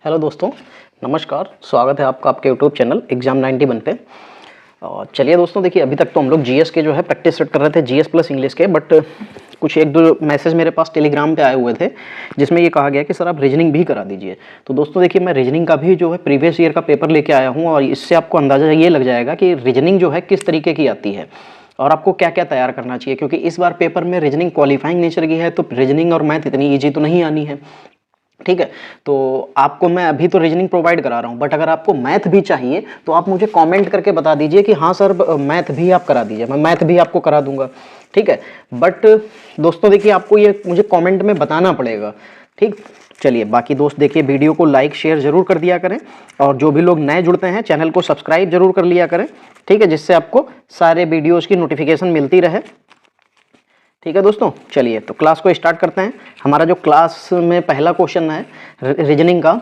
Hello दोस्तों, नमस्कार। स्वागत है आपका आपके यूट्यूब चैनल एग्जाम 91 पे। और चलिए दोस्तों, देखिए अभी तक तो हम लोग जीएस के जो है प्रैक्टिस सेट कर रहे थे, जीएस प्लस इंग्लिश के। बट कुछ एक दो मैसेज मेरे पास टेलीग्राम पे आए हुए थे जिसमें ये कहा गया कि सर आप रीजनिंग भी करा दीजिए। तो दोस्तों देखिए, मैं रीजनिंग का भी जो है प्रीवियस ईयर का पेपर लेके आया हूँ और इससे आपको अंदाज़ा ये लग जाएगा कि रीजनिंग जो है किस तरीके की आती है और आपको क्या क्या तैयार करना चाहिए। क्योंकि इस बार पेपर में रीजनिंग क्वालिफाइंग नेचर की है, तो रीजनिंग और मैथ इतनी ईजी तो नहीं आनी है। ठीक है, तो आपको मैं अभी तो रीजनिंग प्रोवाइड करा रहा हूँ, बट अगर आपको मैथ भी चाहिए तो आप मुझे कमेंट करके बता दीजिए कि हाँ सर मैथ भी आप करा दीजिए, मैं मैथ भी आपको करा दूंगा। ठीक है, बट दोस्तों देखिए, आपको ये मुझे कमेंट में बताना पड़ेगा। ठीक, चलिए बाकी दोस्त देखिए, वीडियो को लाइक शेयर जरूर कर दिया करें और जो भी लोग नए जुड़ते हैं चैनल को सब्सक्राइब जरूर कर लिया करें। ठीक है, जिससे आपको सारे वीडियोज़ की नोटिफिकेशन मिलती रहे। ठीक है दोस्तों, चलिए तो क्लास को स्टार्ट करते हैं। हमारा जो क्लास में पहला क्वेश्चन है रीजनिंग का,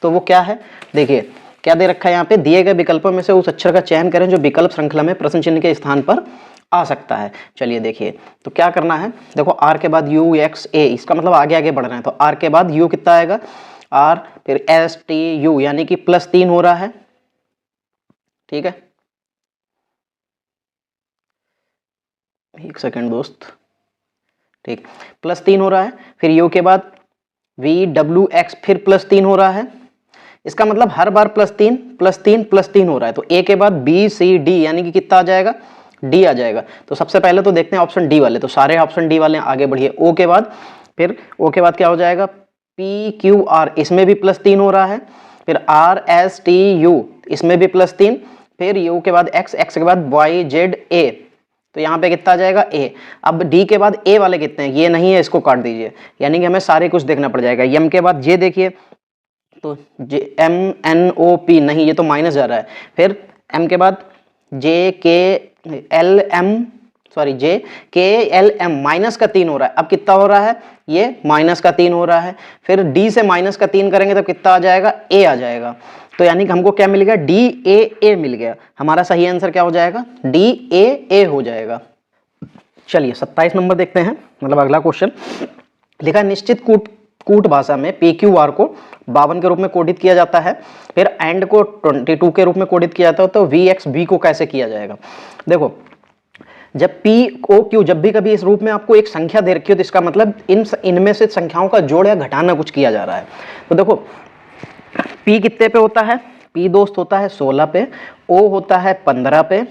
तो वो क्या है, देखिए क्या दे रखा है यहाँ पे। दिए गए विकल्पों में से उस अक्षर का चयन करें जो विकल्प श्रृंखला में प्रश्न चिन्ह के स्थान पर आ सकता है। चलिए देखिए, तो क्या करना है, देखो आर के बाद यू एक्स ए, इसका मतलब आगे आगे बढ़ रहे हैं। तो आर के बाद यू कितना आएगा, आर, फिर एस टी यू, यानी कि +3 हो रहा है। ठीक है, एक सेकेंड दोस्त। ठीक, +3 हो रहा है। फिर यू के बाद वी डब्ल्यू एक्स, फिर +3 हो रहा है। इसका मतलब हर बार +3 +3 +3 हो रहा है। तो ए के बाद बी सी डी, यानी कि कितना आ जाएगा, डी आ जाएगा। तो सबसे पहले तो देखते हैं ऑप्शन डी वाले, तो सारे ऑप्शन डी वाले आगे बढ़िए। ओ के बाद, फिर ओ के बाद क्या हो जाएगा, पी क्यू आर, इसमें भी +3 हो रहा है। फिर आर एस टी यू, इसमें भी +3। फिर यू के बाद एक्स, एक्स के बाद वाई जेड ए, तो यहाँ पे कितना आ जाएगा, ए। अब डी के बाद ए वाले कितने हैं, ये नहीं है, इसको काट दीजिए, यानी कि हमें सारे कुछ देखना पड़ जाएगा। एम के बाद जे देखिए, तो जे एम एन ओ पी, नहीं ये तो माइनस जा रहा है। फिर एम के बाद जे के एल एम, सॉरी जे के एल एम, -3 हो रहा है। अब कितना हो रहा है, ये -3 हो रहा है। फिर डी से -3 करेंगे तो कितना आ जाएगा, ए आ जाएगा। तो यानी कि हमको क्या मिल गया, डी ए ए मिल गया। हमारा सही आंसर क्या हो जाएगा, डी ए ए हो जाएगा। चलिए 27 नंबर देखते हैं, मतलब अगला क्वेश्चन। लिखा निश्चित कूट भाषा में पी क्यू आर को 52 के रूप में कोडित किया जाता है, फिर एंड को 22 के रूप में कोडित किया जाता है, तो वी एक्स बी को कैसे किया जाएगा। देखो, जब पी ओ क्यू, जब भी कभी इस रूप में आपको एक संख्या दे रखी हो, तो इसका मतलब इनमें से संख्याओं का जोड़ या घटाना कुछ किया जा रहा है। तो देखो P कितने पे होता है, P दोस्त होता है 16 पे, O होता है 15 पे,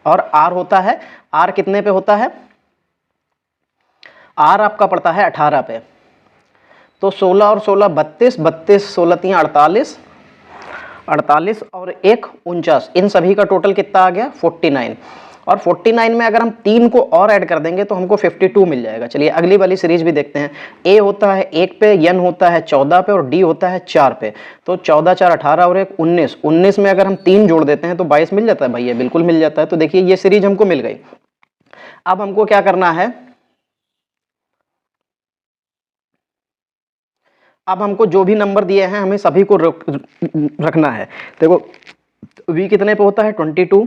और R होता है, R कितने पे होता है, R आपका पड़ता है 18 पे। तो 16 और 16 32, 32 16 3 48, 48 और 1 49, इन सभी का टोटल कितना आ गया, 49। और 49 में अगर हम 3 को और ऐड कर देंगे तो हमको 52 मिल जाएगा। चलिए अगली वाली सीरीज भी देखते हैं। ए होता है 1 पे, एन होता है 14 पे, और डी होता है 4 पे। तो 14 4 18 और 1 19, 19 में अगर हम 3 जोड़ देते हैं तो 22 मिल जाता है भैया, बिल्कुल मिल जाता है। तो देखिए ये सीरीज हमको मिल गई। अब हमको क्या करना है, अब हमको जो भी नंबर दिए हैं हमें सभी को रखना है। देखो v कितने पे होता है, 22।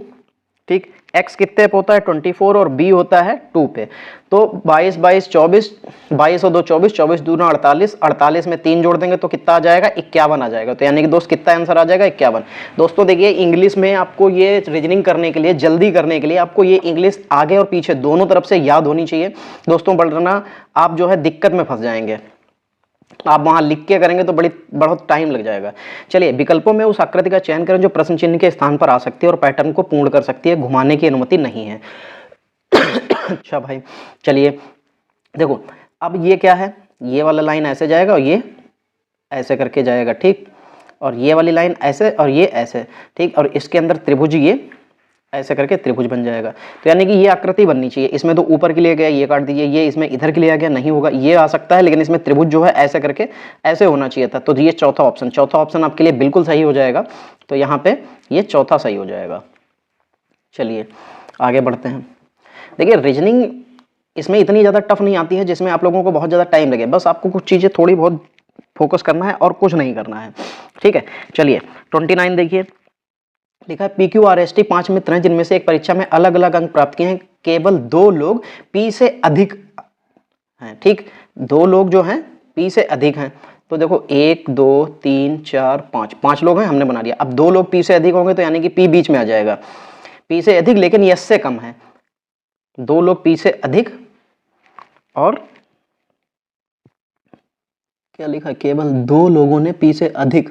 ठीक, x कितने पे होता है, 24, और b होता है 2 पे। तो 22 22 24, 22 और 2 24, 24 दूना 48, 48 में 3 जोड़ देंगे तो कितना आ जाएगा, 51 आ जाएगा। तो यानी कि दोस्त कितना आंसर आ जाएगा, 51। दोस्तों देखिए, इंग्लिश में आपको ये रीजनिंग करने के लिए, जल्दी करने के लिए आपको ये इंग्लिश आगे और पीछे दोनों तरफ से याद होनी चाहिए दोस्तों, वरना आप जो है दिक्कत में फंस जाएंगे। आप वहां लिख के करेंगे तो बहुत टाइम लग जाएगा। चलिए, विकल्पों में उस आकृति का चयन करें जो प्रश्न चिन्ह के स्थान पर आ सकती है और पैटर्न को पूर्ण कर सकती है, घुमाने की अनुमति नहीं है। अच्छा भाई, चलिए देखो, अब ये क्या है, ये वाला लाइन ऐसे जाएगा और ये ऐसे करके जाएगा। ठीक, और ये वाली लाइन ऐसे और ये ऐसे। ठीक, और इसके अंदर त्रिभुज ये ऐसे करके त्रिभुज बन जाएगा। तो यानी कि ये आकृति बननी चाहिए। इसमें तो ऊपर के लिए गया, ये काट दीजिए, ये इसमें इधर के लिए आ गया, नहीं होगा, ये आ सकता है, लेकिन इसमें त्रिभुज जो है ऐसे करके ऐसे होना चाहिए था। तो ये चौथा ऑप्शन आपके लिए बिल्कुल सही हो जाएगा। तो यहाँ पे ये चौथा सही हो जाएगा। चलिए आगे बढ़ते हैं। देखिए रीजनिंग इसमें इतनी ज़्यादा टफ नहीं आती है जिसमें आप लोगों को बहुत ज़्यादा टाइम लगे। बस आपको कुछ चीज़ें थोड़ी बहुत फोकस करना है और कुछ नहीं करना है। ठीक है, चलिए 29 देखिए, लिखा है P Q R S T 5 मित्र हैं जिनमें से एक परीक्षा में अलग अलग अंक प्राप्त किए हैं, केवल 2 लोग पी से अधिक हैं। ठीक, 2 लोग जो हैं पी से अधिक हैं। तो देखो 1 2 3 4 5, 5 लोग हैं, हमने बना लिया। अब 2 लोग P से अधिक होंगे तो यानी कि P बीच में आ जाएगा, P से अधिक लेकिन S से कम है। 2 लोग P से अधिक और क्या लिखा है, केवल 2 लोगों ने P से अधिक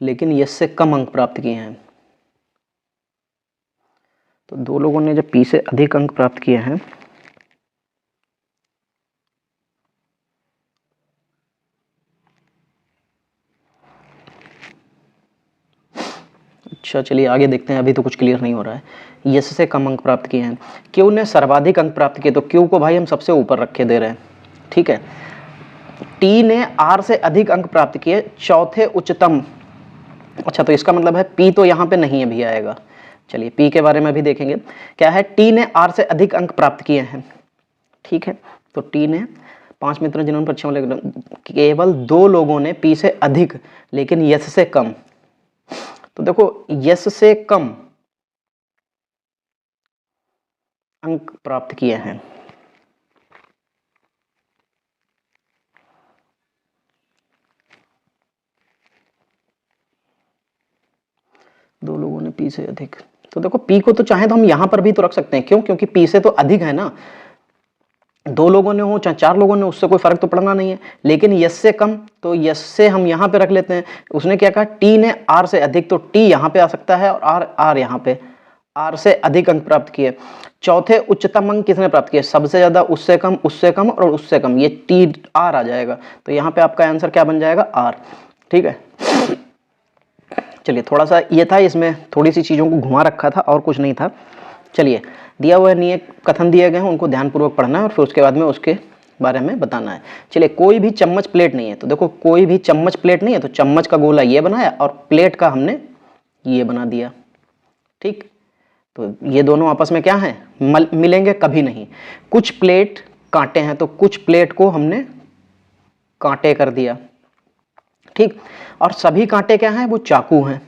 लेकिन S से कम अंक प्राप्त किए हैं। तो 2 लोगों ने जब P से अधिक अंक प्राप्त किए हैं अच्छा चलिए आगे देखते हैं, अभी तो कुछ क्लियर नहीं हो रहा है। यस से कम अंक प्राप्त किए हैं, क्यू ने सर्वाधिक अंक प्राप्त किए, तो क्यू को भाई हम सबसे ऊपर रखे दे रहे हैं, ठीक है। टी ने आर से अधिक अंक प्राप्त किए, चौथे उच्चतम। अच्छा तो इसका मतलब है पी तो यहाँ पे नहीं अभी आएगा, चलिए पी के बारे में भी देखेंगे। क्या है, टी ने आर से अधिक अंक प्राप्त किए हैं, ठीक है। तो टी ने 5 मित्र जिन्होंने परीक्षा में, केवल 2 लोगों ने पी से अधिक लेकिन यस से कम। तो देखो यस से कम अंक प्राप्त किए हैं, दो लोगों ने पी से अधिक। तो देखो पी को तो चाहे तो हम यहां पर भी तो रख सकते हैं, क्यों, क्योंकि पी से तो अधिक है ना। 2 लोगों ने हो चाहे 4 लोगों ने, उससे कोई फर्क तो पड़ना नहीं है। लेकिन यस से कम, तो यस से हम यहां पे रख लेते हैं। उसने क्या कहा, टी ने आर से अधिक, तो टी यहां पे आ सकता है और आर यहां पे। आर से अधिक अंक प्राप्त किए। चौथे उच्चतम अंक किसने प्राप्त किए, सबसे ज्यादा, उससे कम और उससे कम, ये टी आर आ जाएगा। तो यहाँ पे आपका आंसर क्या बन जाएगा, आर, ठीक है। चलिए थोड़ा सा ये था, इसमें थोड़ी सी चीज़ों को घुमा रखा था और कुछ नहीं था। चलिए दिया हुआ नियम कथन दिए गए हैं, उनको ध्यानपूर्वक पढ़ना है और फिर उसके बाद में उसके बारे में बताना है। चलिए कोई भी चम्मच प्लेट नहीं है, तो देखो कोई भी चम्मच प्लेट नहीं है, तो चम्मच का गोला ये बनाया और प्लेट का हमने ये बना दिया, ठीक। तो ये दोनों आपस में क्या है, मिलेंगे कभी नहीं। कुछ प्लेट कांटे हैं, तो कुछ प्लेट को हमने कांटे कर दिया, ठीक। और सभी कांटे क्या हैं, वो चाकू हैं,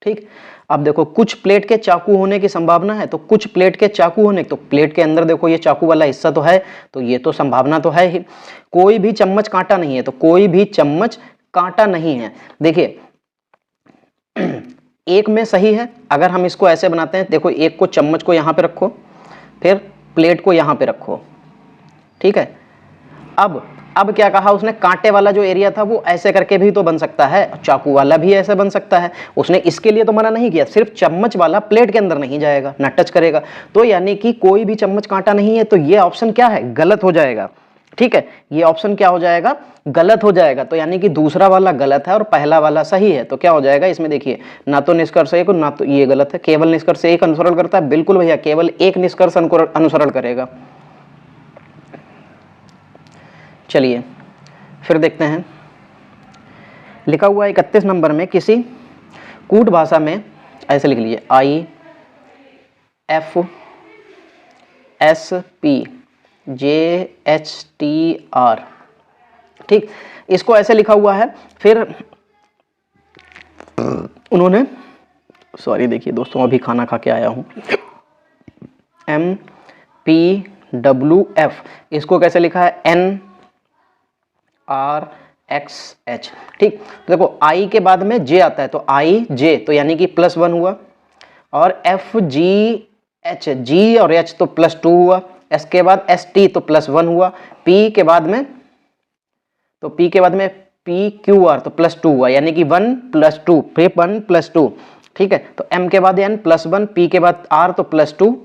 ठीक। अब देखो कुछ प्लेट के चाकू होने की संभावना है, तो कुछ प्लेट के चाकू होने, तो प्लेट के अंदर देखो ये चाकू वाला हिस्सा तो है, तो ये तो संभावना तो है ही। कोई भी चम्मच कांटा नहीं है, तो कोई भी चम्मच कांटा नहीं है। देखिए एक में सही है, अगर हम इसको ऐसे बनाते हैं, देखो एक को, चम्मच को यहां पे रखो, फिर प्लेट को यहां पे रखो, ठीक है। अब क्या कहा उसने, कांटे वाला जो एरिया था वो ऐसे करके भी तो बन सकता है, चाकू वाला भी ऐसे बन सकता है। उसने इसके लिए तो मना नहीं किया, सिर्फ चम्मच वाला प्लेट के अंदर नहीं जाएगा, ना टच करेगा। तो यानी कि कोई भी चम्मच कांटा नहीं है, तो ये ऑप्शन क्या है, गलत हो जाएगा, ठीक है। ये ऑप्शन क्या हो जाएगा, गलत हो जाएगा। तो यानी कि दूसरा वाला गलत है और पहला वाला सही है। तो क्या हो जाएगा इसमें, देखिए ना तो निष्कर्ष एक ना तो ये गलत है, केवल निष्कर्ष एक अनुसरण करता है, बिल्कुल भैया केवल एक निष्कर्ष अनुसरण करेगा। चलिए फिर देखते हैं, लिखा हुआ 31 नंबर में, किसी कूट भाषा में ऐसे लिख लीजिए, IFSPJHTR, ठीक। इसको ऐसे लिखा हुआ है। फिर उन्होंने, सॉरी देखिए दोस्तों अभी खाना खा के आया हूं, MPWF, इसको कैसे लिखा है, NRXH, ठीक। देखो आई के बाद में जे आता है, तो IJ, तो यानी कि +1 हुआ, और FGH, जी और H तो +2 हुआ, S के बाद ST तो +1 हुआ, P के बाद में, तो P के बाद में PQR तो +2 हुआ, यानी कि 1 + 2, फिर 1 + 2, ठीक है। तो M के बाद N +1, P के बाद R तो +2,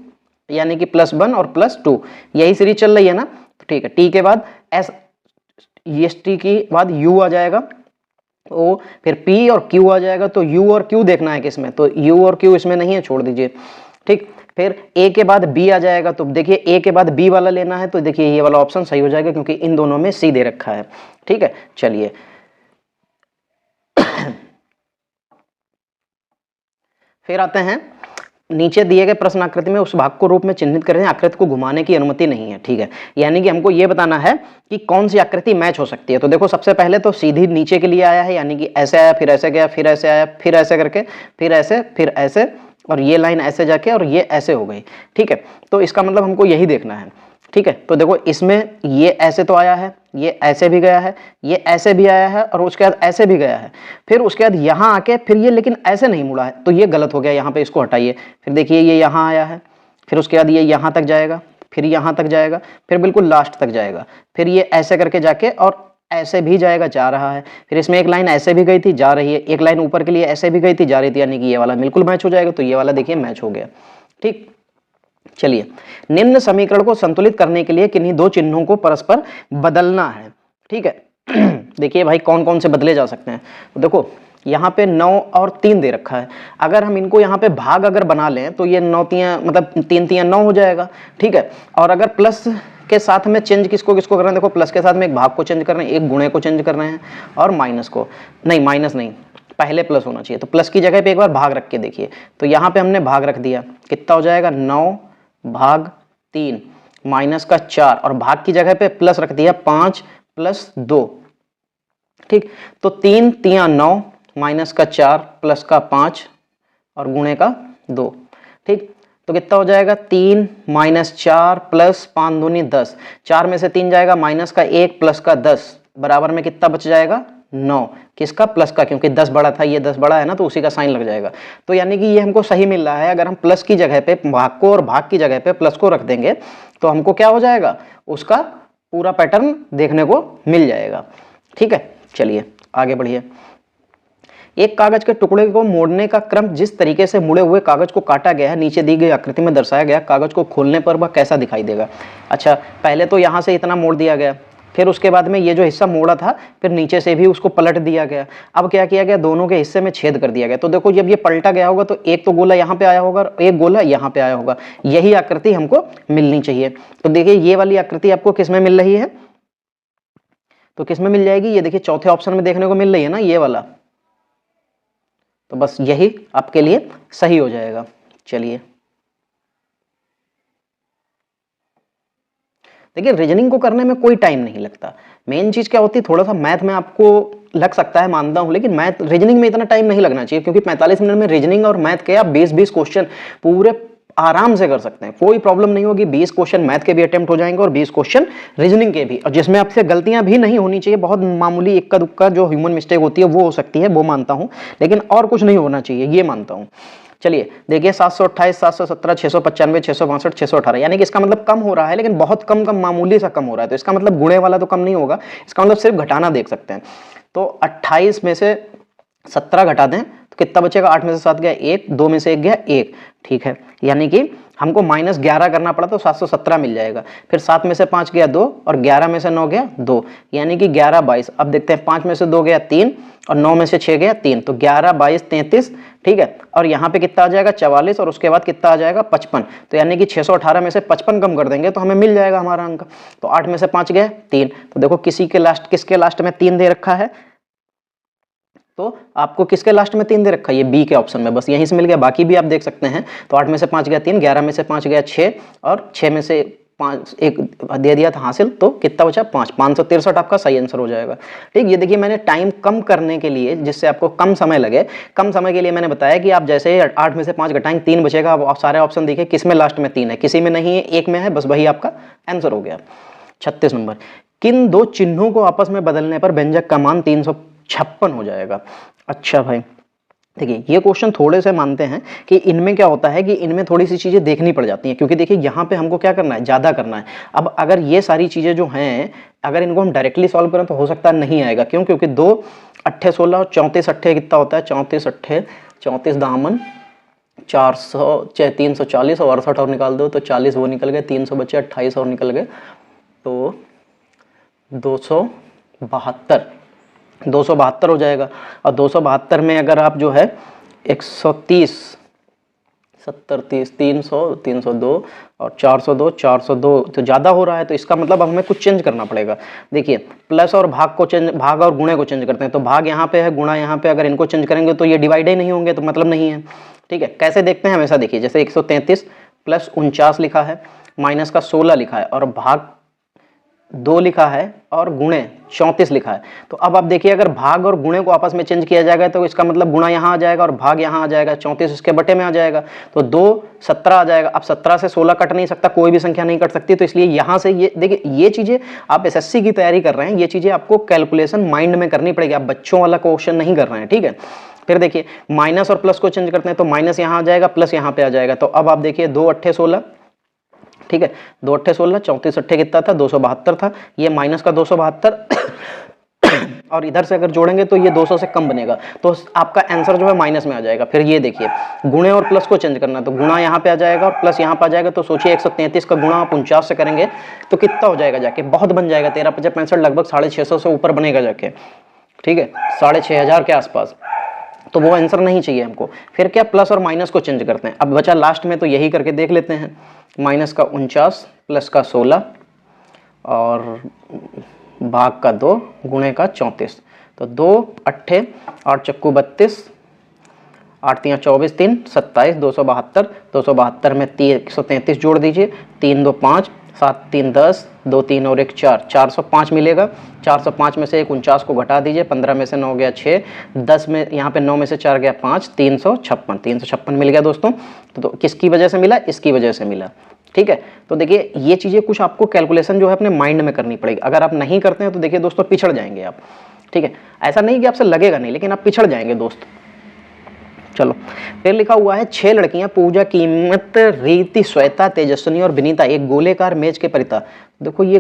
यानी कि +1 और +2, यही सीरीज चल रही है ना, तो ठीक है। T के बाद S, EST के बाद U आ जाएगा, O, फिर P और Q आ जाएगा। तो U और Q देखना है किसमें, तो U और Q इसमें नहीं है, छोड़ दीजिए, ठीक। फिर A के बाद B आ जाएगा, तो देखिए A के बाद B वाला लेना है, तो देखिए ये वाला ऑप्शन सही हो जाएगा, क्योंकि इन दोनों में C दे रखा है, ठीक है। चलिए फिर आते हैं, नीचे दिए गए प्रश्न आकृति में उस भाग को रूप में चिन्हित करें, आकृति को घुमाने की अनुमति नहीं है, ठीक है। यानी कि हमको ये बताना है कि कौन सी आकृति मैच हो सकती है। तो देखो सबसे पहले तो सीधी नीचे के लिए आया है, यानी कि ऐसे आया, फिर ऐसे गया, फिर ऐसे आया, फिर ऐसे करके, फिर ऐसे, और ये लाइन ऐसे जाके और ये ऐसे हो गई, ठीक है। तो इसका मतलब हमको यही देखना है, ठीक है, तो देखो इसमें ये ऐसे तो आया है, ये ऐसे भी गया है, ये ऐसे भी आया है और उसके बाद ऐसे भी गया है, फिर उसके बाद यहाँ आके फिर ये लेकिन ऐसे नहीं मुड़ा है, तो ये गलत हो गया, यहाँ पे इसको हटाइए। फिर देखिए ये यहाँ आया है, फिर उसके बाद ये यहाँ तक जाएगा, फिर यहाँ तक जाएगा, फिर बिल्कुल लास्ट तक जाएगा, फिर ये ऐसे करके जाके और ऐसे भी जाएगा, जा रहा है। फिर इसमें एक लाइन ऐसे भी गई थी, जा रही है, एक लाइन ऊपर के लिए ऐसे भी गई थी, जा रही थी, यानी कि ये वाला बिल्कुल मैच हो जाएगा। तो ये वाला देखिए मैच हो गया। ठीक, चलिए, निम्न समीकरण को संतुलित करने के लिए किन्हीं दो चिन्हों को परस्पर बदलना है। ठीक है देखिए भाई कौन कौन से बदले जा सकते हैं। तो देखो यहाँ पे 9 और 3 दे रखा है, अगर हम इनको यहाँ पे भाग अगर बना लें तो ये 9 तियां मतलब 3 तियां 9 हो जाएगा। ठीक है, और अगर प्लस के साथ में चेंज किसको किसको कर रहे हैं, देखो प्लस के साथ में एक भाग को चेंज कर रहे हैं, एक गुणे को चेंज कर रहे हैं, और माइनस को नहीं, माइनस नहीं, पहले प्लस होना चाहिए, तो प्लस की जगह पे एक बार भाग रख के देखिए। तो यहाँ पे हमने भाग रख दिया, कितना हो जाएगा 9 भाग 3 माइनस का 4, और भाग की जगह पे प्लस रख दिया 5 प्लस 2। ठीक, तो 3 तियां 9 माइनस का 4 प्लस का 5 और गुणे का 2। ठीक, तो कितना हो जाएगा 3 माइनस 4 प्लस 5 दूनी 10, 4 में से 3 जाएगा, माइनस का 1 प्लस का 10 बराबर में कितना बच जाएगा 9, किसका प्लस का, क्योंकि 10 बड़ा था, ये 10 बड़ा है ना, तो उसी का साइन लग जाएगा। तो यानी कि ये हमको सही मिल रहा है, अगर हम प्लस की जगह पे भाग को और भाग की जगह पे प्लस को रख देंगे तो हमको क्या हो जाएगा, उसका पूरा पैटर्न देखने को मिल जाएगा। ठीक है, चलिए आगे बढ़िए। एक कागज के टुकड़े को मोड़ने का क्रम जिस तरीके से मुड़े हुए कागज को काटा गया है नीचे दी गई आकृति में दर्शाया गया, कागज को खोलने पर वह कैसा दिखाई देगा। अच्छा, पहले तो यहाँ से इतना मोड़ दिया गया, फिर उसके बाद में ये जो हिस्सा मोड़ा था फिर नीचे से भी उसको पलट दिया गया। अब क्या किया गया, दोनों के हिस्से में छेद कर दिया गया। तो देखो जब ये पलटा गया होगा तो एक तो गोला यहाँ पे आया होगा और एक गोला यहाँ पे आया होगा, यही आकृति हमको मिलनी चाहिए। तो देखिए ये वाली आकृति आपको किस में मिल रही है, तो किस में मिल जाएगी, ये देखिए चौथे ऑप्शन में देखने को मिल रही है ना, ये वाला। तो बस यही आपके लिए सही हो जाएगा। चलिए देखिए, रीजनिंग को करने में कोई टाइम नहीं लगता। मेन चीज क्या होती है, थोड़ा सा मैथ में आपको लग सकता है, मानता हूं, लेकिन मैथ रीजनिंग में इतना टाइम नहीं लगना चाहिए, क्योंकि 45 मिनट में रीजनिंग और मैथ के आप 20-20 क्वेश्चन पूरे आराम से कर सकते हैं, कोई प्रॉब्लम नहीं होगी। 20 क्वेश्चन मैथ के भी अटेम्प्ट हो जाएंगे और 20 क्वेश्चन रीजनिंग के भी, और जिसमें आपसे गलतियां भी नहीं होनी चाहिए। बहुत मामूली इक्का दुक्का जो ह्यूमन मिस्टेक होती है वो हो सकती है, वो मानता हूं, लेकिन और कुछ नहीं होना चाहिए, ये मानता हूं। चलिए देखिए 728, 717, 695, 662, 618, यानी कि इसका मतलब कम हो रहा है, लेकिन बहुत कम कम मामूली सा कम हो रहा है। तो इसका मतलब गुणे वाला तो कम नहीं होगा, इसका मतलब सिर्फ घटाना देख सकते हैं। तो 28 में से 17 घटा दें तो कितना बचेगा, 8 में से 7 गया 1, 2 में से 1 गया 1। ठीक है, यानी कि हमको -11 करना पड़ा तो 717 मिल जाएगा। फिर 7 में से 5 गया 2 और 11 में से 9 गया 2, यानी कि 11 22। अब देखते हैं 5 में से 2 गया 3 और 9 में से 6 गया 3, तो 11 22 33। ठीक है, और यहाँ पे कितना आ जाएगा 44, और उसके बाद कितना आ जाएगा 55। तो यानी कि 618 में से 55 कम कर देंगे तो हमें मिल जाएगा हमारा अंक। तो 8 में से 5 गया 3, तो देखो किसके लास्ट में 3 दे रखा है, तो आपको किसके लास्ट में 3 दे रखा है, ये बी के ऑप्शन में, बस यहीं से मिल गया। बाकी भी आप देख सकते हैं। तो 8 में से 5 गया 3, 11 में से 5 गया 6, और 6 में से 5 एक दे दिया था हासिल, तो कितना बचा 5, 563 आपका सही आंसर हो जाएगा। ठीक, ये देखिए मैंने टाइम कम करने के लिए, जिससे आपको कम समय लगे, कम समय के लिए मैंने बताया कि आप जैसे 8 में से 5 घटाएंगे 3 बचेगा। अब सारे ऑप्शन देखिए किस में लास्ट में 3 है, किसी में नहीं है, एक में है, बस वही आपका आंसर हो गया। 36 नंबर, किन दो चिन्हों को आपस में बदलने पर व्यंजक का मान 356 हो जाएगा। अच्छा भाई देखिए, ये क्वेश्चन थोड़े से मानते हैं कि इनमें क्या होता है कि इनमें थोड़ी सी चीज़ें देखनी पड़ जाती हैं, क्योंकि देखिए यहाँ पे हमको क्या करना है, ज़्यादा करना है। अब अगर ये सारी चीज़ें जो हैं, अगर इनको हम डायरेक्टली सॉल्व करें तो हो सकता है नहीं आएगा। क्यों, क्योंकि 2 अट्ठे 16 और 34 अट्ठे कितना होता है, 34 अट्ठे 34 दामन 400 340 और 68 और निकाल दो तो 40 वो निकल गए, 300 बचे, 28 और निकल गए, तो 272 हो जाएगा। और 272 में अगर आप जो है 130 70 30 300 302 और 402 तो ज़्यादा हो रहा है, तो इसका मतलब अब हमें कुछ चेंज करना पड़ेगा। देखिए प्लस और भाग और गुणे को चेंज करते हैं, तो भाग यहाँ पे है, गुणा यहाँ पे, अगर इनको चेंज करेंगे तो ये डिवाइड ही नहीं होंगे, तो मतलब नहीं है। ठीक है, कैसे देखते हैं हमेशा देखिए, जैसे 133 प्लस 49 लिखा है, माइनस का 16 लिखा है, और भाग 2 लिखा है और गुणे 34 लिखा है। तो अब आप देखिए अगर भाग और गुणे को आपस में चेंज किया जाएगा तो इसका मतलब गुणा यहाँ आ जाएगा और भाग यहाँ आ जाएगा, 34 इसके बटे में आ जाएगा, तो 2 17 आ जाएगा। अब 17 से 16 कट नहीं सकता, कोई भी संख्या नहीं कट सकती, तो इसलिए यहाँ से ये देखिए, ये चीज़ें आप एसएससी की तैयारी कर रहे हैं, ये चीज़ें आपको कैलकुलेशन माइंड में करनी पड़ेगी, आप बच्चों वाला क्वेश्चन नहीं कर रहे हैं, ठीक है। फिर देखिए माइनस और प्लस को चेंज करते हैं तो माइनस यहाँ आ जाएगा, प्लस यहाँ पे आ जाएगा। तो अब आप देखिए 2 8 16, ठीक है, 2 8 16, 34 8 कितना था 272 था, ये माइनस का 272 और इधर से अगर जोड़ेंगे तो ये 200 से कम बनेगा, तो आपका आंसर जो है माइनस में आ जाएगा। फिर ये देखिए गुणे और प्लस को चेंज करना, तो गुणा यहाँ पे आ जाएगा और प्लस यहाँ पे आ जाएगा। तो सोचिए 133 का गुणा आप 49 से करेंगे तो कितना हो जाएगा जाके, बहुत बन जाएगा, 13 5 65 लगभग 650 से ऊपर बनेगा जाके, ठीक है, 6500 के आसपास। तो वो आंसर नहीं चाहिए हमको। फिर क्या, प्लस और माइनस को चेंज करते हैं। अब बचा लास्ट में, तो यही करके देख लेते हैं। माइनस का 49, प्लस का 16 और भाग का 2, गुणे का 34। तो 2 8 8 चक्कू 32, 8 3 24 3 27, 272, 272 में 133 जोड़ दीजिए, 3 2 5, 7 3 10, 2 3 और 1 4, 405 मिलेगा। 405 में से 49 को घटा दीजिए, 15 में से 9 गया 6, 10 में यहाँ पे 9 में से 4 गया 5, 356 मिल गया दोस्तों। तो किसकी वजह से मिला, इसकी वजह से मिला, ठीक है। तो देखिए ये चीज़ें कुछ आपको कैलकुलेशन जो है अपने माइंड में करनी पड़ेगी, अगर आप नहीं करते हैं तो देखिए दोस्तों पिछड़ जाएंगे आप, ठीक है। ऐसा नहीं कि आपसे लगेगा नहीं, लेकिन आप पिछड़ जाएंगे दोस्त। चलो फिर लिखा हुआ है 6 लड़कियां पूजा, कीमत, रीति, श्वेता, तेजस्विनी और विनीता एक गोलेकार मेज के परिता। देखो ये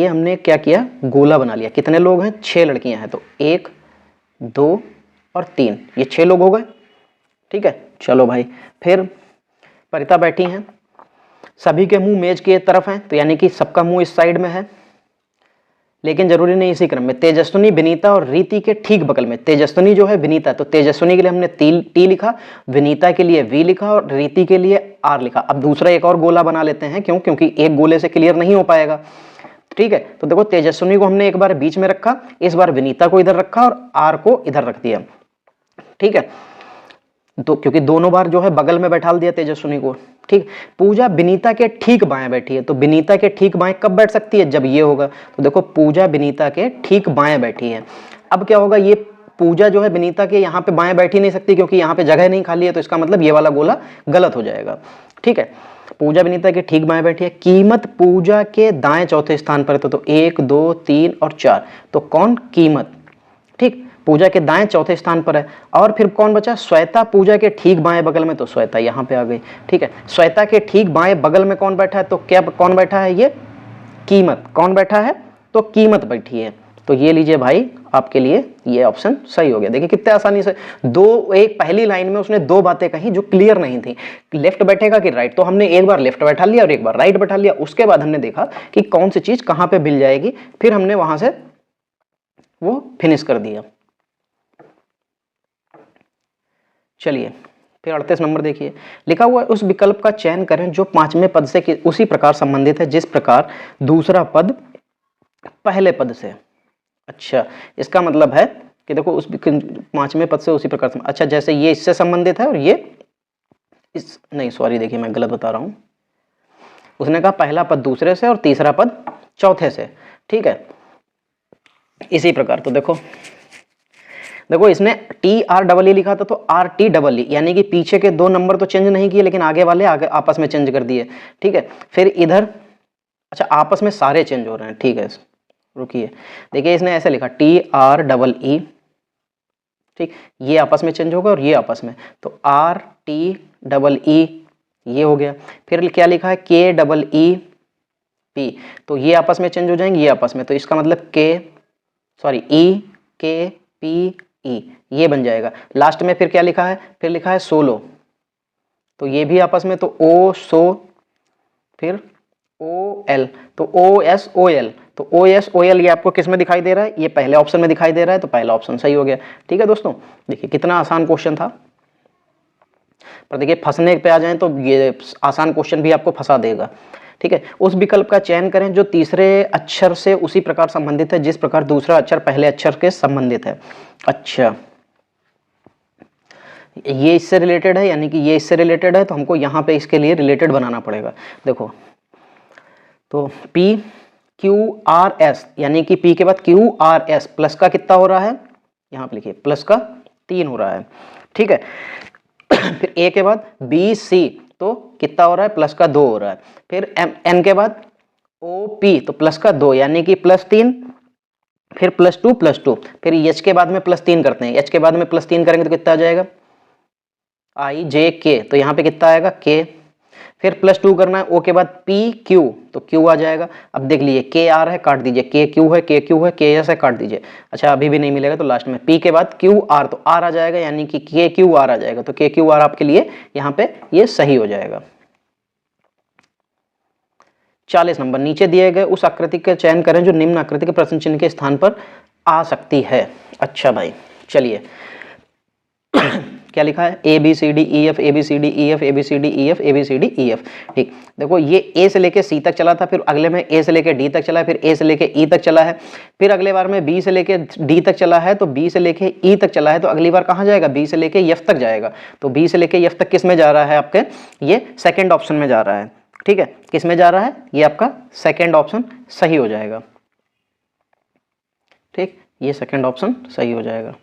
हमने क्या किया, गोला बना लिया। कितने लोग हैं, 6 लड़कियां हैं, तो 1 2 और 3, ये 6 लोग हो गए, ठीक है। चलो भाई, फिर परिता बैठी हैं, सभी के मुंह मेज की तरफ हैं, तो यानी कि सबका मुंह इस साइड में है, लेकिन जरूरी नहीं इसी क्रम में। तेजस्विनी, विनीता और रीति के ठीक बगल में, तेजस्विनी जो है विनीता, तो तेजस्विनी के लिए हमने टी लिखा, विनीता के लिए वी लिखा और रीति के लिए आर लिखा। अब दूसरा एक और गोला बना लेते हैं, क्यों, क्योंकि एक गोले से क्लियर नहीं हो पाएगा, ठीक है। तो देखो तेजस्विनी को हमने एक बार बीच में रखा, इस बार विनीता को इधर रखा और आर को इधर रख दिया, ठीक है। तो क्योंकि दोनों बार जो है बगल में बैठा दिया तेजस्विनी को, ठीक। पूजा विनीता के ठीक बाएं बैठी है, तो विनीता के ठीक बाएं कब बैठ सकती है, जब ये होगा। तो देखो पूजा विनीता के ठीक बाएं बैठी है। अब क्या होगा, ये पूजा जो है विनीता के यहाँ पे बाएं बैठी नहीं सकती, क्योंकि यहाँ पे जगह नहीं खाली है, तो इसका मतलब ये वाला गोला गलत हो जाएगा, ठीक है। पूजा विनीता के ठीक बाएं बैठी है। कीमत पूजा के दाएं चौथे स्थान पर है, तो 1 2 3 और 4, तो कौन, कीमत, ठीक, पूजा के दाएं चौथे स्थान पर है। और फिर कौन बचा, श्वेता पूजा के ठीक बाएं बगल में, तो श्वेता यहाँ पे आ गई, ठीक है। श्वेता के ठीक बाएं बगल में कौन बैठा है, तो क्या कौन बैठा है, ये कीमत, कौन बैठा है, तो कीमत बैठी है। तो ये लीजिए भाई, आपके लिए ये ऑप्शन सही हो गया। देखिए कितने आसानी से एक पहली लाइन में उसने 2 बातें कही जो क्लियर नहीं थी, लेफ्ट बैठेगा कि राइट, तो हमने एक बार लेफ्ट बैठा लिया और एक बार राइट बैठा लिया। उसके बाद हमने देखा कि कौन सी चीज कहाँ पे मिल जाएगी, फिर हमने वहां से वो फिनिश कर दिया। चलिए फिर 38 नंबर देखिए, लिखा हुआ है उस विकल्प का चयन करें जो 5वें पद से उसी प्रकार संबंधित है जिस प्रकार दूसरा पद पहले पद से। अच्छा, इसका मतलब है कि देखो उस 5वें पद से उसी प्रकार से, अच्छा जैसे ये इससे संबंधित है और ये इस, नहीं सॉरी देखिए मैं गलत बता रहा हूं। उसने कहा पहला पद दूसरे से और तीसरा पद चौथे से, ठीक है। इसी प्रकार तो देखो इसने TREE लिखा था, तो RTEE, यानी कि पीछे के 2 नंबर तो चेंज नहीं किए, लेकिन आगे वाले आगे आपस में चेंज कर दिए, ठीक है। फिर इधर, अच्छा आपस में सारे चेंज हो रहे हैं, ठीक है। रुकिए, देखिए इसने ऐसे लिखा TREE, ठीक, ये आपस में चेंज होगा और ये आपस में, तो RTEE ये हो गया। फिर क्या लिखा है KEEP, तो ये आपस में चेंज हो जाएंगे, ये आपस में, तो इसका मतलब EKPE ये बन जाएगा। लास्ट में फिर क्या लिखा है, फिर लिखा है सोलो, तो ये भी आपस में, तो OSO, फिर OL, तो OSOL, तो OSOL ये आपको किस में दिखाई दे रहा है, ये पहले ऑप्शन में दिखाई दे रहा है, तो पहला ऑप्शन सही हो गया, ठीक है दोस्तों। देखिए कितना आसान क्वेश्चन था, पर देखिए फंसने पे आ जाए तो ये आसान क्वेश्चन भी आपको फंसा देगा, ठीक है। उस विकल्प का चयन करें जो तीसरे अक्षर से उसी प्रकार संबंधित है जिस प्रकार दूसरा अक्षर पहले अक्षर के संबंधित है। अच्छा, ये इससे रिलेटेड है, यानी कि ये इससे रिलेटेड है, तो हमको यहाँ पे इसके लिए रिलेटेड बनाना पड़ेगा। देखो तो P Q R S, यानी कि P के बाद Q R S प्लस का कितना हो रहा है, यहाँ पे लिखिए प्लस का 3 हो रहा है, ठीक है। फिर A के बाद B C तो कितना हो रहा है, प्लस का 2 हो रहा है। फिर N के बाद O P तो प्लस का 2 यानी कि +3, फिर +2, फिर H के बाद में +3 करते हैं, H के बाद में +3 करेंगे तो कितना आ जाएगा, I J K, तो यहाँ पे कितना आएगा K। फिर +2 करना है, O के बाद P Q तो Q आ जाएगा। अब देख लीजिए K R है, काट दीजिए, K Q है, K Q है, K S है, काट दीजिए। अच्छा अभी भी नहीं मिलेगा तो लास्ट में P के बाद Q R तो R आ जाएगा, यानी कि K Q R आ जाएगा। तो K Q R आपके लिए यहाँ पे ये सही हो जाएगा। 40 नंबर, नीचे दिए गए उस आकृति का चयन करें जो निम्न आकृति के प्रश्न चिन्ह के स्थान पर आ सकती है। अच्छा भाई चलिए क्या लिखा है, A B C D E F, A B C D E F, A B C D E F, A B C D E F। ठीक, देखो ये A से लेके C तक चला था, फिर अगले में A से लेके D तक चला है, फिर A से लेके E तक चला है, फिर अगले बार में B से लेके D तक चला है, तो B से लेके E तक चला है, तो अगली बार कहाँ जाएगा, B से लेके F तक जाएगा। तो B से लेके F तक किस में जा रहा है आपके, ये सेकेंड ऑप्शन में जा रहा है। ठीक है, किस में जा रहा है, ये आपका सेकेंड ऑप्शन सही हो जाएगा। ठीक, ये सेकेंड ऑप्शन सही हो जाएगा।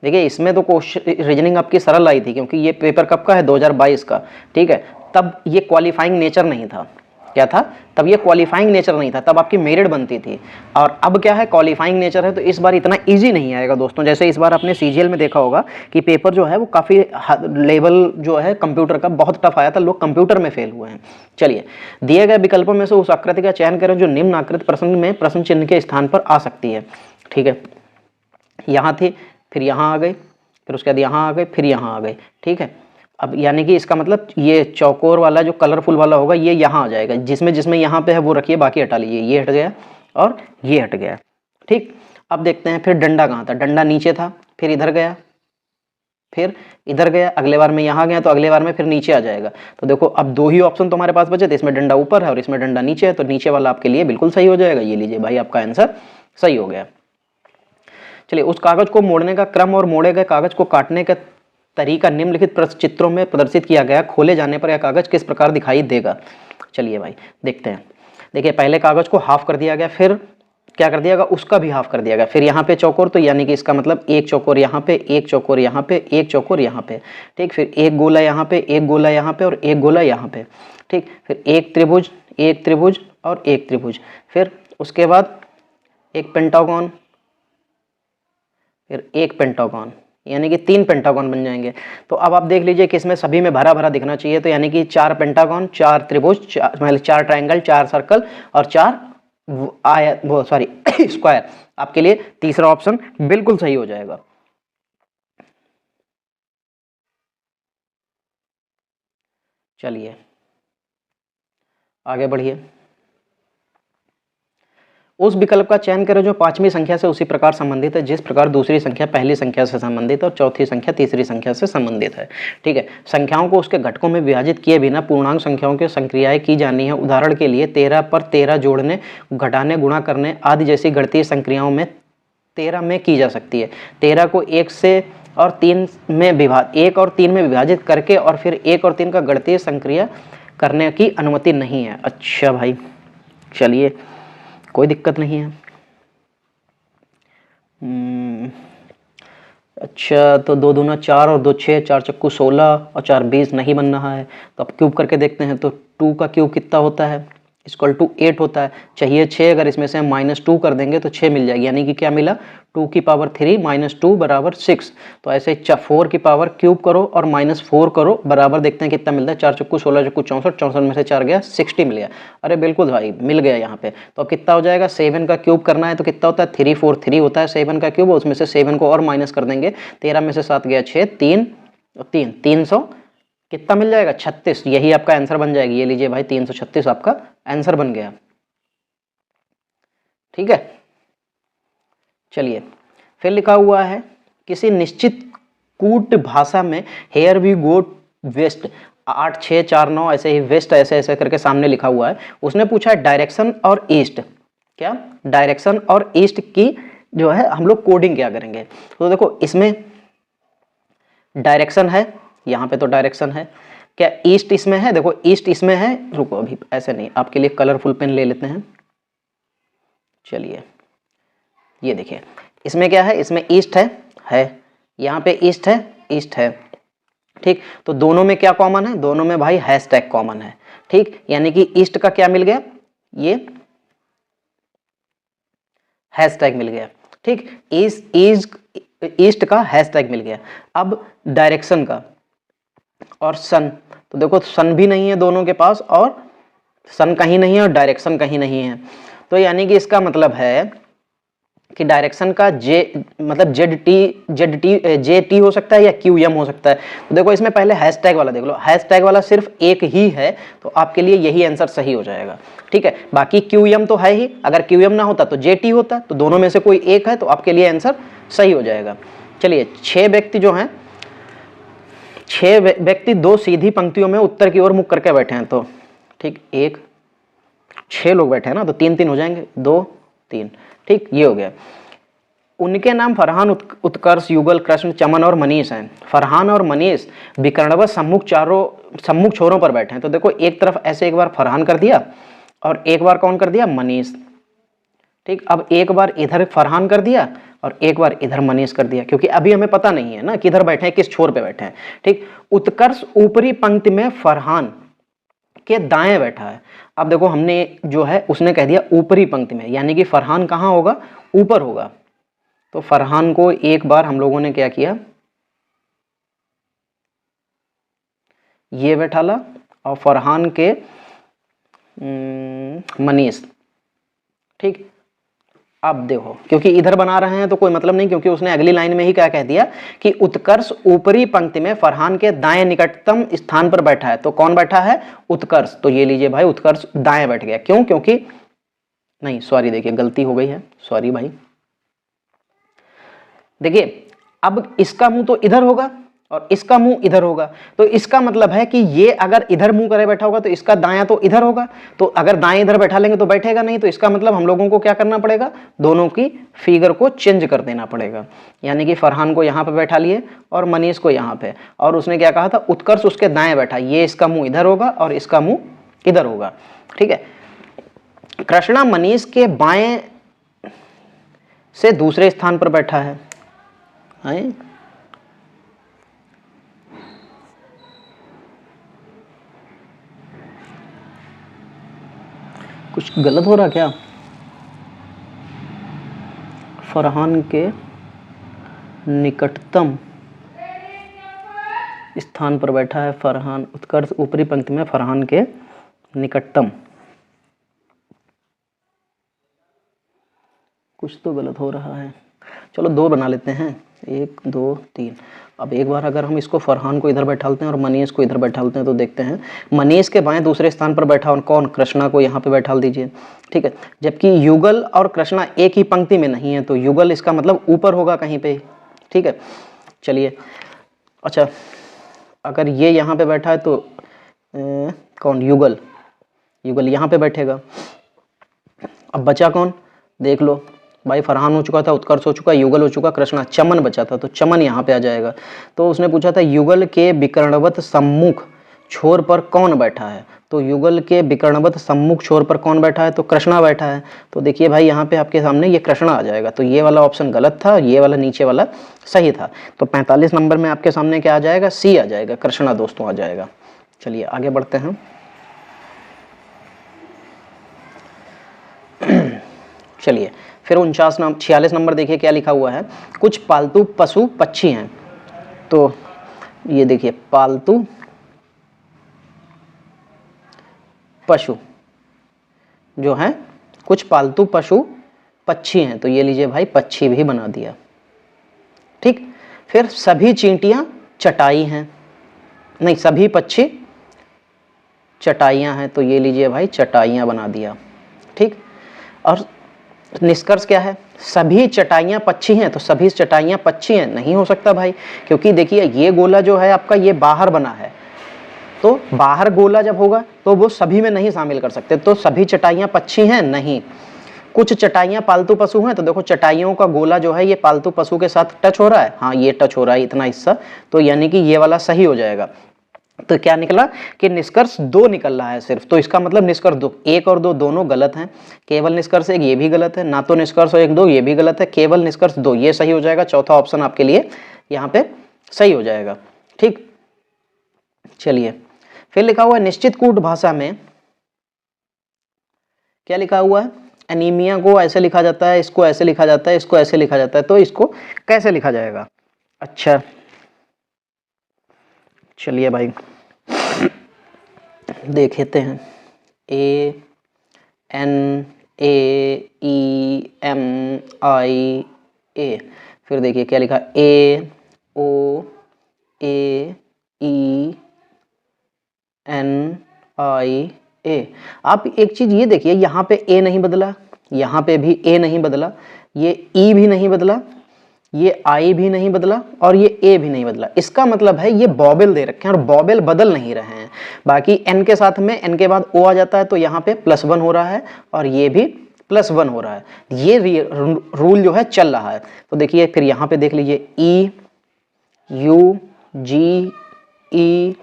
देखिए इसमें तो क्वेश्चन रीजनिंग आपकी सरल आई थी, क्योंकि ये पेपर कब का है, 2022 का। ठीक है, तब ये क्वालिफाइंग नेचर नहीं था, क्या था, तब ये क्वालिफाइंग नेचर नहीं था, तब आपकी मेरिट बनती थी। और अब क्या है, क्वालिफाइंग नेचर है, तो इस बार इतना इजी नहीं आएगा दोस्तों। जैसे इस बार आपने सीजीएल में देखा होगा कि पेपर जो है वो काफ़ी लेवल जो है कंप्यूटर का बहुत टफ आया था, लोग कंप्यूटर में फेल हुए हैं। चलिए, दिए गए विकल्पों में से उस आकृति का चयन करें जो निम्न आकृति प्रश्न में प्रश्न चिन्ह के स्थान पर आ सकती है। ठीक है, यहाँ थी, फिर यहाँ आ गए, फिर उसके बाद यहाँ आ गए, फिर यहाँ आ गए। ठीक है, अब यानी कि इसका मतलब ये चौकोर वाला जो कलरफुल वाला होगा ये यहाँ आ जाएगा, जिसमें जिसमें यहाँ पे है वो रखिए, बाकी हटा लीजिए। ये हट गया और ये हट गया। ठीक, अब देखते हैं फिर डंडा कहाँ था, डंडा नीचे था, फिर इधर गया, फिर इधर गया, अगले बार में यहाँ गया, तो अगले बार में फिर नीचे आ जाएगा। तो देखो अब दो ही ऑप्शन तुम्हारे पास बचे थे, इसमें डंडा ऊपर है और इसमें डंडा नीचे है, तो नीचे वाला आपके लिए बिल्कुल सही हो जाएगा। ये लीजिए भाई, आपका आंसर सही हो गया। चलिए, उस कागज को मोड़ने का क्रम और मोड़े गए कागज को काटने का तरीका निम्नलिखित चित्रों में प्रदर्शित किया गया। खोले जाने पर यह कागज किस प्रकार दिखाई देगा। चलिए भाई देखते हैं। देखिए, पहले कागज को हाफ कर दिया गया, फिर क्या कर दिया गया, उसका भी हाफ कर दिया गया, फिर यहाँ पे चौकोर, तो यानी कि इसका मतलब एक चौकोर यहाँ पे, एक चौकोर यहाँ पे, एक चौकोर यहाँ पे। ठीक, फिर एक गोला यहाँ पे, एक गोला यहाँ पे और एक गोला यहाँ पे। ठीक, फिर एक त्रिभुज, एक त्रिभुज और एक त्रिभुज, फिर उसके बाद एक पेंटागन, फिर एक पेंटागन, यानी कि 3 पेंटागन बन जाएंगे। तो अब आप देख लीजिए कि इसमें सभी में भरा भरा दिखना चाहिए, तो यानी कि 4 पेंटागन, 4 त्रिभुज, 4 ट्रायंगल, 4 सर्कल और 4 स्क्वायर। आपके लिए तीसरा ऑप्शन बिल्कुल सही हो जाएगा। चलिए आगे बढ़िए। उस विकल्प का चयन करें जो 5वीं संख्या से उसी प्रकार संबंधित है जिस प्रकार दूसरी संख्या पहली संख्या से संबंधित है और चौथी संख्या तीसरी संख्या से संबंधित है। ठीक है, संख्याओं को उसके घटकों में विभाजित किए बिना पूर्णांक संख्याओं की संक्रियाएं की जानी है। उदाहरण के लिए 13 पर 13 जोड़ने, घटाने, गुणा करने आदि जैसी गणितीय संक्रियाओं में 13 में की जा सकती है। 13 को 1 से और 3 में 1 और 3 में विभाजित करके और फिर 1 और 3 का गणितीय संक्रिया करने की अनुमति नहीं है। अच्छा भाई चलिए, कोई दिक्कत नहीं है। अच्छा, तो 2 दूना 4 और 2 6, 4 चक्कू 16 और 4 20 नहीं बन रहा है, तो अब क्यूब करके देखते हैं। तो 2 का क्यूब कितना होता है, इक्वल टू 8 होता है। चाहिए 6, अगर इसमें से हम -2 कर देंगे तो 6 मिल जाएगी, यानी कि क्या मिला, 2 की पावर 3 -2 बराबर 6। तो ऐसे 4 की पावर क्यूब करो और -4 करो, बराबर देखते हैं कितना मिलता है। 4 चक्कू 16 चक्कू 64, 64 में से 4 गया 60 मिल गया। अरे बिल्कुल भाई मिल गया यहाँ पे। तो अब कितना हो जाएगा, 7 का क्यूब करना है तो कितना होता है, 343 होता है 7 का क्यूब, उसमें से 7 को और माइनस कर देंगे। 13 में से 7 गया 6, 300 कितना मिल जाएगा, 36। यही आपका आंसर बन जाएगी। ये लीजिए भाई, 336 आपका आंसर बन गया। ठीक है, चलिए फिर लिखा हुआ है किसी निश्चित कूट भाषा में हेयर वी गो वेस्ट 8 6 4 9 ऐसे ही वेस्ट ऐसे ऐसे करके सामने लिखा हुआ है। उसने पूछा है डायरेक्शन और ईस्ट, क्या डायरेक्शन और ईस्ट की जो है हम लोग कोडिंग क्या करेंगे। तो देखो इसमें डायरेक्शन है, यहाँ पे तो डायरेक्शन है, क्या ईस्ट इसमें है? देखो ईस्ट इसमें है, रुको अभी ऐसे नहीं, आपके लिए कलरफुल पेन ले लेते हैं। चलिए ये देखिए इसमें क्या है, इसमें ईस्ट है, यहाँ पे ईस्ट है, ठीक। तो दोनों में क्या कॉमन है? दोनों में भाई हैशटैग कॉमन है, ठीक। यानी कि ईस्ट का क्या मिल गया? ये हैशटैग मिल गया, ठीक। ईस्ट का हैशटैग मिल गया। अब डायरेक्शन का और सन, तो देखो सन भी नहीं है दोनों के पास, और सन कहीं नहीं है और डायरेक्शन कहीं नहीं है। तो यानी कि इसका मतलब है कि डायरेक्शन का मतलब जे टी हो सकता है या क्यू एम हो सकता है। तो देखो इसमें पहले हैशटैग वाला देख लो, हैशटैग वाला सिर्फ एक ही है, तो आपके लिए यही आंसर सही हो जाएगा, ठीक है। बाकी क्यू एम तो है ही, अगर क्यू एम ना होता तो जे टी होता, तो दोनों में से कोई एक है, तो आपके लिए आंसर सही हो जाएगा। चलिए 6 व्यक्ति जो हैं, 6 व्यक्ति 2 सीधी पंक्तियों में उत्तर की ओर मुख करके बैठे हैं, तो ठीक 1 6 लोग बैठे हैं ना, तो 3-3 हो जाएंगे, 2 3, ठीक। ये हो गया। उनके नाम फरहान, उत्कर्ष, युगल, कृष्ण, चमन और मनीष हैं। फरहान और मनीष विकर्णवत सम्मुख छोरों पर बैठे हैं। तो देखो एक तरफ ऐसे एक बार फरहान कर दिया और एक बार कौन कर दिया? मनीष, ठीक। अब एक बार इधर फरहान कर दिया और एक बार इधर मनीष कर दिया, क्योंकि अभी हमें पता नहीं है ना किधर बैठे हैं, किस छोर पे बैठे हैं, ठीक। उत्कर्ष ऊपरी पंक्ति में फरहान के दाएं बैठा है। अब देखो हमने जो है उसने कह दिया ऊपरी पंक्ति में, यानी कि फरहान कहाँ होगा? ऊपर होगा। तो फरहान को एक बार हम लोगों ने क्या किया, ये बैठाला, और फरहान के मनीष, ठीक। अब देखो क्योंकि इधर बना रहे हैं तो कोई मतलब नहीं, क्योंकि उसने अगली लाइन में ही क्या कह दिया कि उत्कर्ष ऊपरी पंक्ति में फरहान के दाएं निकटतम स्थान पर बैठा है। तो कौन बैठा है? उत्कर्ष। तो ये लीजिए भाई, उत्कर्ष दाएं बैठ गया। क्यों? क्योंकि नहीं सॉरी, देखिए गलती हो गई है, सॉरी भाई। देखिए अब इसका मुंह तो इधर होगा और इसका मुंह इधर होगा, तो इसका मतलब है कि ये अगर इधर मुंह करे बैठा होगा तो इसका दायां तो इधर होगा, तो अगर दाएं इधर बैठा लेंगे तो बैठेगा नहीं। तो इसका मतलब हम लोगों को क्या करना पड़ेगा? दोनों की फिगर को चेंज कर देना पड़ेगा। यानी कि फरहान को यहाँ पे बैठा लिए और मनीष को यहाँ पे, और उसने क्या कहा था? उत्कर्ष उसके दाएं बैठा, ये इसका मुंह इधर होगा और इसका मुंह इधर होगा, ठीक है। कृष्णा मनीष के बाएं से दूसरे स्थान पर बैठा है। कुछ गलत हो रहा क्या? फरहान के निकटतम स्थान पर बैठा है फरहान, उत्कर्ष ऊपरी पंक्ति में फरहान के निकटतम, कुछ तो गलत हो रहा है। चलो 2 बना लेते हैं, 1 2 3। अब एक बार अगर हम इसको फरहान को इधर बैठालते हैं और मनीष को इधर बैठालते हैं तो देखते हैं, मनीष के बाएं दूसरे स्थान पर बैठा और कौन? कृष्णा को यहाँ पे बैठाल दीजिए, ठीक है। जबकि युगल और कृष्णा एक ही पंक्ति में नहीं है, तो युगल इसका मतलब ऊपर होगा कहीं पे, ठीक है। चलिए अच्छा, अगर ये यहाँ पे बैठा है तो कौन? युगल यहाँ पे बैठेगा। अब बचा कौन? देख लो भाई, फरहान हो चुका था, उत्कर्ष हो चुका, युगल हो चुका, कृष्णा, चमन बचा था, तो चमन यहाँ पे आ जाएगा। तो उसने पूछा था युगल के विकर्णवत सम्मुख छोर पर कौन बैठा है? तो युगल के विकर्णवत सम्मुख छोर पर कौन बैठा है? तो कृष्णा बैठा है। तो देखिए भाई यहाँ पे आपके सामने ये कृष्णा आ जाएगा, तो ये वाला ऑप्शन गलत था, ये वाला नीचे वाला सही था। तो 45 नंबर में आपके सामने क्या आ जाएगा? सी आ जाएगा, कृष्णा दोस्तों आ जाएगा। चलिए आगे बढ़ते हैं। चलिए फिर 46 नंबर देखिए क्या लिखा हुआ है। कुछ पालतू पशु पक्षी हैं। तो ये देखिए पालतू पशु जो है, कुछ पालतू पशु पक्षी हैं, तो ये लीजिए भाई पक्षी भी बना दिया, ठीक। फिर सभी चींटियां चटाई हैं, नहीं सभी पक्षी चटाइयां हैं, तो ये लीजिए भाई चटाइयां बना दिया, ठीक। और निष्कर्ष क्या है? सभी चटाइयां पक्षी हैं, तो सभी चटाइयां पक्षी हैं नहीं हो सकता भाई, क्योंकि देखिए ये गोला जो है आपका ये बाहर बना है, तो बाहर गोला जब होगा तो वो सभी में नहीं शामिल कर सकते, तो सभी चटाइयां पक्षी हैं नहीं। कुछ चटाइयां पालतू पशु हैं, तो देखो चटाइयों का गोला जो है ये पालतू पशु के साथ टच हो रहा है, हाँ ये टच हो रहा है इतना हिस्सा, तो यानी कि ये वाला सही हो जाएगा। तो क्या निकला कि निष्कर्ष 2 निकल रहा है सिर्फ। तो इसका मतलब निष्कर्ष 2, 1 और 2 दोनों गलत हैं। केवल निष्कर्ष 1 ये भी गलत है, ना तो निष्कर्ष 1 2 ये भी गलत है, केवल निष्कर्ष 2 ये सही हो जाएगा। चौथा ऑप्शन आपके लिए यहाँ पे सही हो जाएगा। ठीक, चलिए फिर लिखा हुआ है निश्चित कूट भाषा में क्या लिखा हुआ है, एनीमिया को ऐसे लिखा जाता है, इसको ऐसे लिखा जाता है, इसको ऐसे लिखा जाता है। तो इसको कैसे लिखा जाएगा? अच्छा चलिए भाई देखते हैं। A N A E M I A, फिर देखिए क्या लिखा, A O A E N I A। आप एक चीज ये देखिए, यहाँ पे A नहीं बदला, यहाँ पे भी A नहीं बदला, ये E भी नहीं बदला, ये I भी नहीं बदला और ये A भी नहीं बदला। इसका मतलब है ये बॉबल दे रखे हैं और बॉबल बदल नहीं रहे हैं। बाकी N के साथ में N के बाद O आ जाता है तो यहाँ पे +1 हो रहा है और ये भी +1 हो रहा है। ये रूल जो है चल रहा है। तो देखिए फिर यहाँ पे देख लीजिए E U G E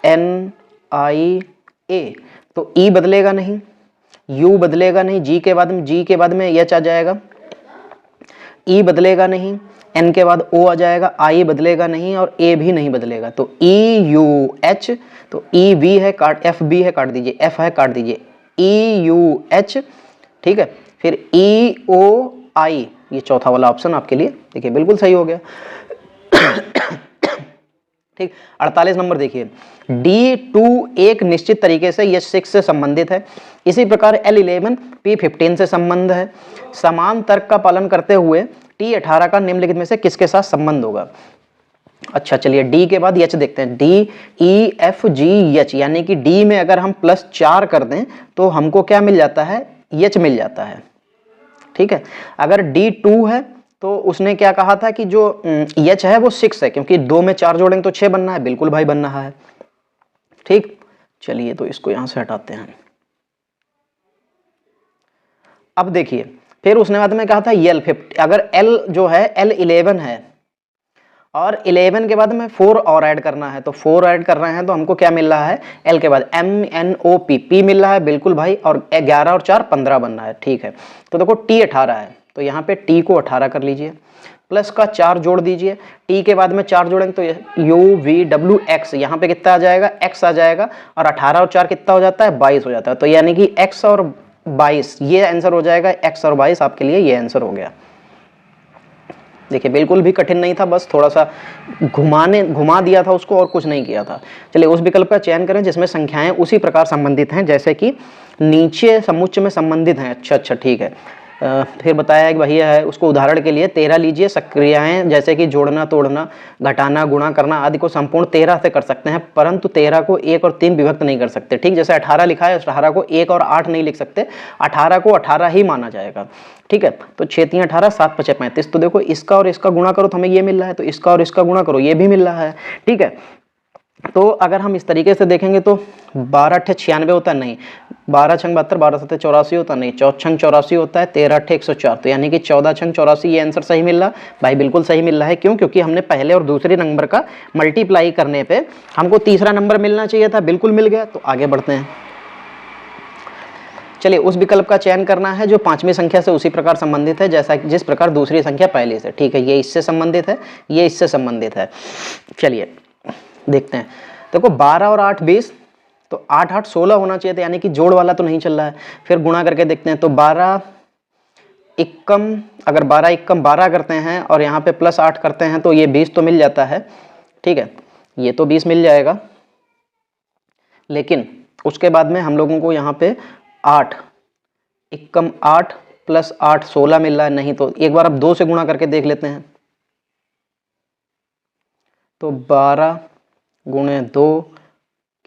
N I A, तो E बदलेगा नहीं, U बदलेगा नहीं, G के बाद में H आ जाएगा, E बदलेगा नहीं, N के बाद O आ जाएगा, I बदलेगा नहीं और A भी नहीं बदलेगा। तो E U H, तो E V है काट, F B है काट दीजिए, F है काट दीजिए, E U H, ठीक है। फिर E O I, ये चौथा वाला ऑप्शन आपके लिए देखिए बिल्कुल सही हो गया। ठीक, 48 नंबर देखिए, D2 एक निश्चित तरीके से H6 से संबंधित है, इसी प्रकार L11 P15 से संबंध है। समान तर्क का पालन करते हुए T18 का निम्नलिखित में से किसके साथ संबंध होगा? अच्छा चलिए D के बाद H देखते हैं, D E F G H, यानी कि D में अगर हम +4 कर दें तो हमको क्या मिल जाता है, H मिल जाता है। ठीक है, अगर D2 है तो उसने क्या कहा था कि जो H है वो 6 है, क्योंकि 2 में 4 जोड़ेंगे तो 6 बनना है, बिल्कुल भाई बन रहा है। ठीक, चलिए तो इसको यहां से हटाते हैं। अब देखिए फिर उसने बाद में कहा था L50, अगर L जो है L11 है और 11 के बाद में 4 और ऐड करना है, तो 4 ऐड कर रहे हैं तो हमको क्या मिल रहा है, L के बाद MNOP P मिल रहा है, बिल्कुल भाई, और 11 और 4 15 बनना है। ठीक है, तो देखो T 18 है तो यहाँ पे T को 18 कर लीजिए, प्लस का 4 जोड़ दीजिए, T के बाद में 4 जोड़ेंगे तो UVWX, यहाँ पे कितना आ जाएगा, X आ जाएगा, और 18 और 4 कितना हो जाता है, 22 हो जाता है। तो यानी कि X और 22 ये आंसर हो जाएगा, X और 22 आपके लिए ये आंसर हो गया। देखिए बिल्कुल भी कठिन नहीं था, बस थोड़ा सा घुमा दिया था उसको और कुछ नहीं किया था। चलिए उस विकल्प का चयन करें जिसमें संख्याएं उसी प्रकार संबंधित हैं जैसे कि नीचे समुच्चय में संबंधित हैं। अच्छा ठीक है, फिर बताया कि भैया है, उसको उदाहरण के लिए 13 लीजिए। सक्रियाएं जैसे कि जोड़ना, तोड़ना, घटाना, गुणा करना आदि को संपूर्ण 13 से कर सकते हैं, परंतु 13 को 1 और 3 विभक्त नहीं कर सकते। ठीक, जैसे 18 लिखा है, 18 को 1 और 8 नहीं लिख सकते, 18 को 18 ही माना जाएगा। ठीक है, तो 6 3 18, 7 5 35। तो देखो इसका और इसका गुणा करो तो हमें ये मिल रहा है, तो इसका और इसका गुणा करो ये भी मिल रहा है। ठीक है, तो अगर हम इस तरीके से देखेंगे तो 12 अट्ठे 96 होता है, नहीं, 12 छंग 72, 12 सत्ते 84 होता नहीं, 14 छंग 84 होता है, 13 अट्ठे 104, तो यानी कि 14 छंग 84 ये आंसर सही मिल रहा भाई, बिल्कुल सही मिल रहा है। क्यों? क्योंकि हमने पहले और दूसरे नंबर का मल्टीप्लाई करने पे हमको तीसरा नंबर मिलना चाहिए था, बिल्कुल मिल गया। तो आगे बढ़ते हैं, चलिए उस विकल्प का चयन करना है जो 5वीं संख्या से उसी प्रकार संबंधित है जैसा जिस प्रकार दूसरी संख्या पहले से। ठीक है, ये इससे संबंधित है, ये इससे संबंधित है। चलिए देखते हैं, देखो 12 और 8 20, तो 8 8 16 होना चाहिए था, यानी कि जोड़ वाला तो नहीं चल रहा है। फिर गुणा करके देखते हैं, तो 12 इक्कम, अगर 12 इक्कम 12 करते हैं और यहाँ पे +8 करते हैं तो ये 20 तो मिल जाता है। ठीक है, ये तो 20 मिल जाएगा, लेकिन उसके बाद में हम लोगों को यहाँ पे 8 इक्कम 8 + 8 16 मिल रहा है, नहीं तो एक बार अब 2 से गुणा करके देख लेते हैं। तो 12 गुणे 2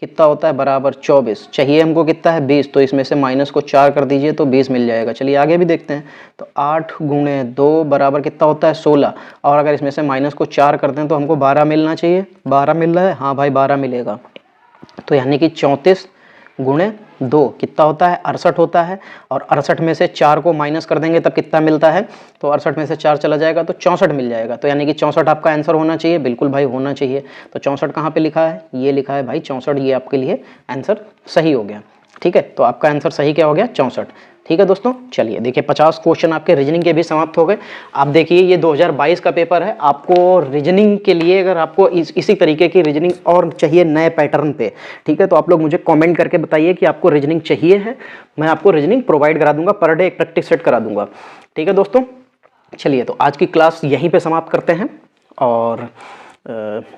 कितना होता है, बराबर 24। चाहिए हमको कितना है, 20, तो इसमें से माइनस को 4 कर दीजिए तो 20 मिल जाएगा। चलिए आगे भी देखते हैं, तो 8 गुणे 2 बराबर कितना होता है, 16, और अगर इसमें से माइनस को 4 करते हैं तो हमको 12 मिलना चाहिए। 12 मिल रहा है, हाँ भाई 12 मिलेगा। तो यानी कि 34 गुणे 2 कितना होता है 68 होता है, और 68 में से 4 को माइनस कर देंगे तब कितना मिलता है, तो 68 में से 4 चला जाएगा तो 64 मिल जाएगा। तो यानी कि 64 आपका आंसर होना चाहिए, बिल्कुल भाई होना चाहिए। तो 64 कहाँ पे लिखा है, ये लिखा है भाई 64, ये आपके लिए आंसर सही हो गया। ठीक है, तो आपका आंसर सही क्या हो गया 64। ठीक है दोस्तों, चलिए देखिए 50 क्वेश्चन आपके रीजनिंग के भी समाप्त हो गए। आप देखिए ये 2022 का पेपर है, आपको रीजनिंग के लिए अगर आपको इसी तरीके की रीजनिंग और चाहिए नए पैटर्न पे, ठीक है, तो आप लोग मुझे कमेंट करके बताइए कि आपको रीजनिंग चाहिए है, मैं आपको रीजनिंग प्रोवाइड करा दूंगा, पर डे एक प्रैक्टिस सेट करा दूंगा। ठीक है दोस्तों, चलिए तो आज की क्लास यहीं पे समाप्त करते हैं। और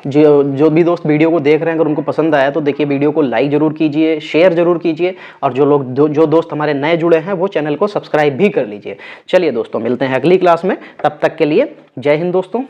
जो भी दोस्त वीडियो को देख रहे हैं अगर उनको पसंद आया तो देखिए वीडियो को लाइक जरूर कीजिए, शेयर जरूर कीजिए, और जो दोस्त हमारे नए जुड़े हैं वो चैनल को सब्सक्राइब भी कर लीजिए। चलिए दोस्तों, मिलते हैं अगली क्लास में, तब तक के लिए जय हिंद दोस्तों।